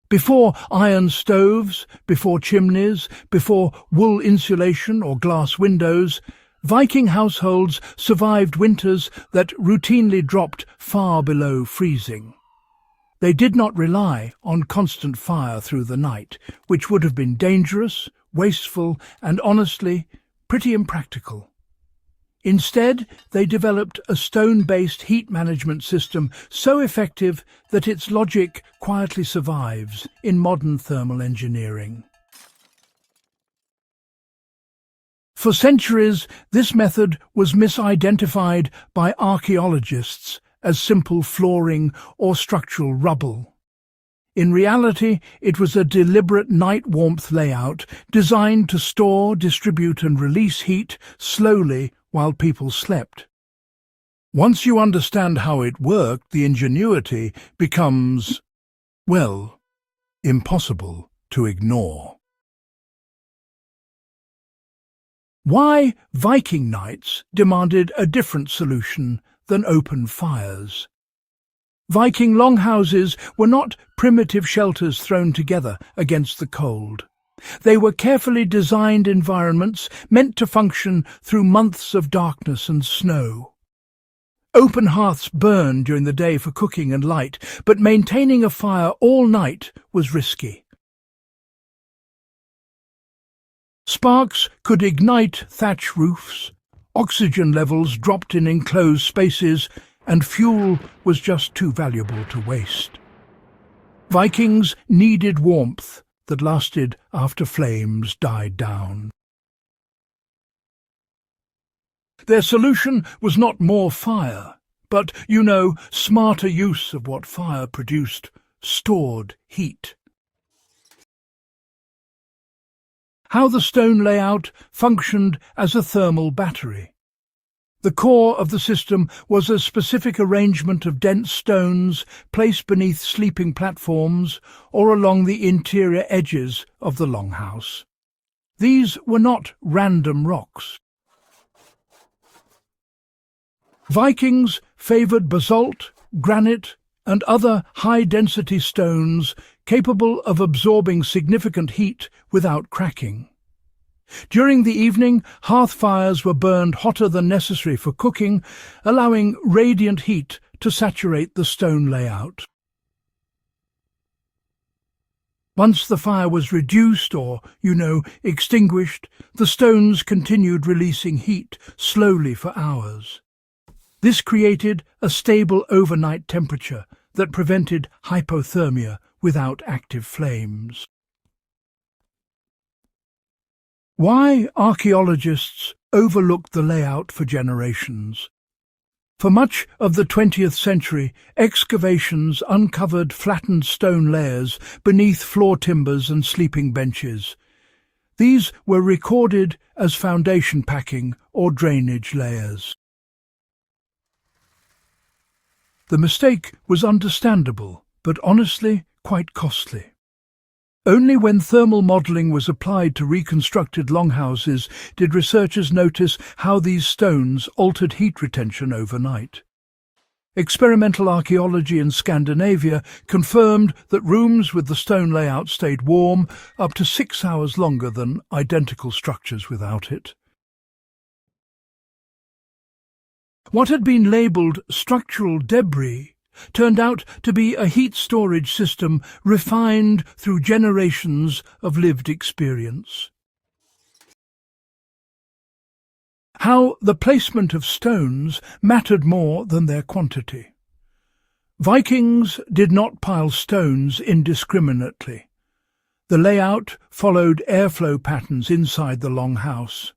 Before iron stoves, before chimneys, before wool insulation or glass windows, Viking households survived winters that routinely dropped far below freezing. They did not rely on constant fire through the night, which would have been dangerous, wasteful, and honestly, pretty impractical. Instead, they developed a stone-based heat management system so effective that its logic quietly survives in modern thermal engineering. For centuries, this method was misidentified by archaeologists as simple flooring or structural rubble. In reality, it was a deliberate night warmth layout designed to store, distribute and release heat slowly while people slept. Once you understand how it worked, the ingenuity becomes, well, impossible to ignore. Why Viking nights demanded a different solution than open fires. Viking longhouses were not primitive shelters thrown together against the cold. They were carefully designed environments meant to function through months of darkness and snow. Open hearths burned during the day for cooking and light, but maintaining a fire all night was risky. Sparks could ignite thatch roofs, oxygen levels dropped in enclosed spaces, and fuel was just too valuable to waste. Vikings needed warmth that lasted after flames died down. Their solution was not more fire, but, smarter use of what fire produced, stored heat. How the stone layout functioned as a thermal battery. The core of the system was a specific arrangement of dense stones placed beneath sleeping platforms or along the interior edges of the longhouse. These were not random rocks. Vikings favoured basalt, granite, and other high-density stones capable of absorbing significant heat without cracking. During the evening, hearth fires were burned hotter than necessary for cooking, allowing radiant heat to saturate the stone layout. Once the fire was reduced or, extinguished, the stones continued releasing heat slowly for hours. This created a stable overnight temperature that prevented hypothermia without active flames. Why archaeologists overlooked the layout for generations. For much of the 20th century, excavations uncovered flattened stone layers beneath floor timbers and sleeping benches. These were recorded as foundation packing or drainage layers. The mistake was understandable, but honestly quite costly. Only when thermal modelling was applied to reconstructed longhouses did researchers notice how these stones altered heat retention overnight. Experimental archaeology in Scandinavia confirmed that rooms with the stone layout stayed warm up to 6 hours longer than identical structures without it. What had been labelled structural debris turned out to be a heat storage system refined through generations of lived experience. How the placement of stones mattered more than their quantity. Vikings did not pile stones indiscriminately. The layout followed airflow patterns inside the longhouse.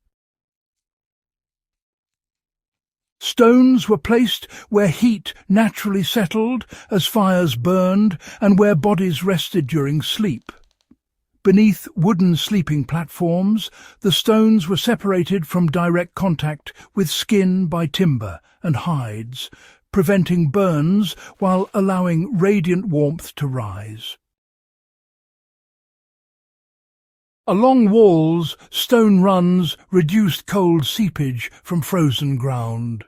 Stones were placed where heat naturally settled as fires burned and where bodies rested during sleep. Beneath wooden sleeping platforms, the stones were separated from direct contact with skin by timber and hides, preventing burns while allowing radiant warmth to rise. Along walls, stone runs reduced cold seepage from frozen ground.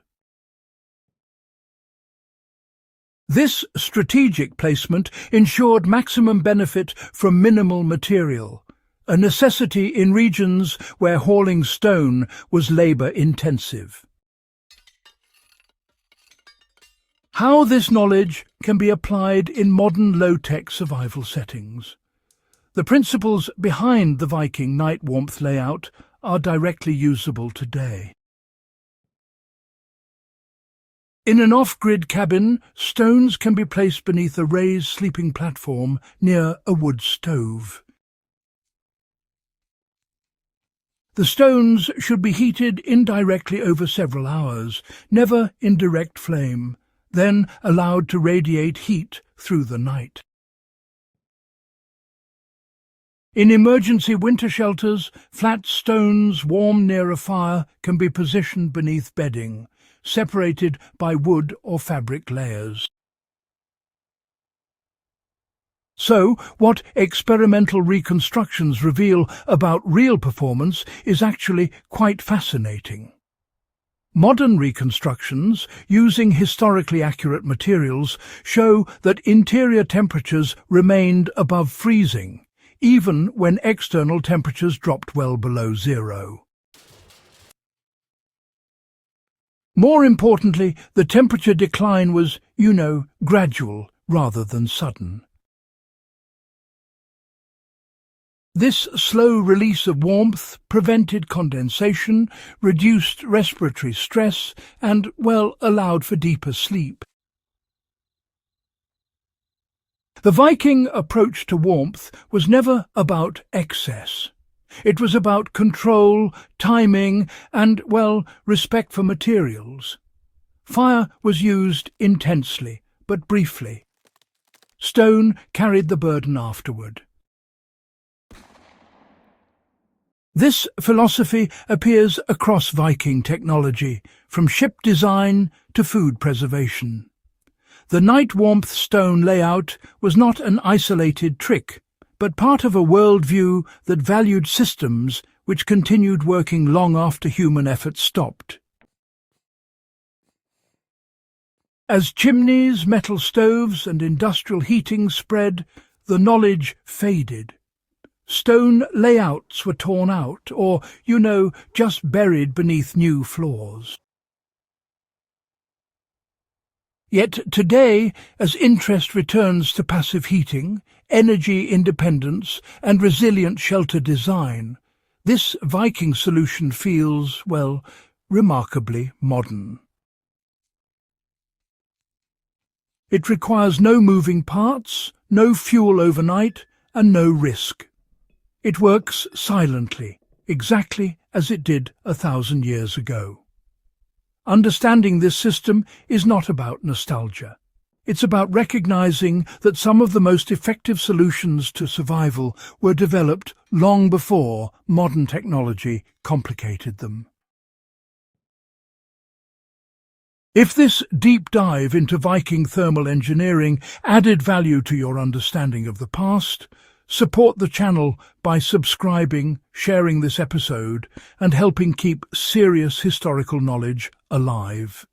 This strategic placement ensured maximum benefit from minimal material, a necessity in regions where hauling stone was labour-intensive. How this knowledge can be applied in modern low-tech survival settings. The principles behind the Viking night warmth layout are directly usable today. In an off-grid cabin, stones can be placed beneath a raised sleeping platform near a wood stove. The stones should be heated indirectly over several hours, never in direct flame, then allowed to radiate heat through the night. In emergency winter shelters, flat stones warm near a fire can be positioned beneath bedding, separated by wood or fabric layers. So, what experimental reconstructions reveal about real performance is actually quite fascinating. Modern reconstructions, using historically accurate materials, show that interior temperatures remained above freezing, even when external temperatures dropped well below zero. More importantly, the temperature decline was, gradual rather than sudden. This slow release of warmth prevented condensation, reduced respiratory stress, and, allowed for deeper sleep. The Viking approach to warmth was never about excess. It was about control, timing, and, respect for materials. Fire was used intensely, but briefly. Stone carried the burden afterward. This philosophy appears across Viking technology, from ship design to food preservation. The night warmth stone layout was not an isolated trick, but part of a worldview that valued systems which continued working long after human effort stopped. As chimneys, metal stoves, and industrial heating spread, the knowledge faded. Stone layouts were torn out, or, just buried beneath new floors. Yet today, as interest returns to passive heating, energy independence, and resilient shelter design, this Viking solution feels, remarkably modern. It requires no moving parts, no fuel overnight, and no risk. It works silently, exactly as it did 1,000 years ago. Understanding this system is not about nostalgia. It's about recognizing that some of the most effective solutions to survival were developed long before modern technology complicated them. If this deep dive into Viking thermal engineering added value to your understanding of the past, support the channel by subscribing, sharing this episode, and helping keep serious historical knowledge alive.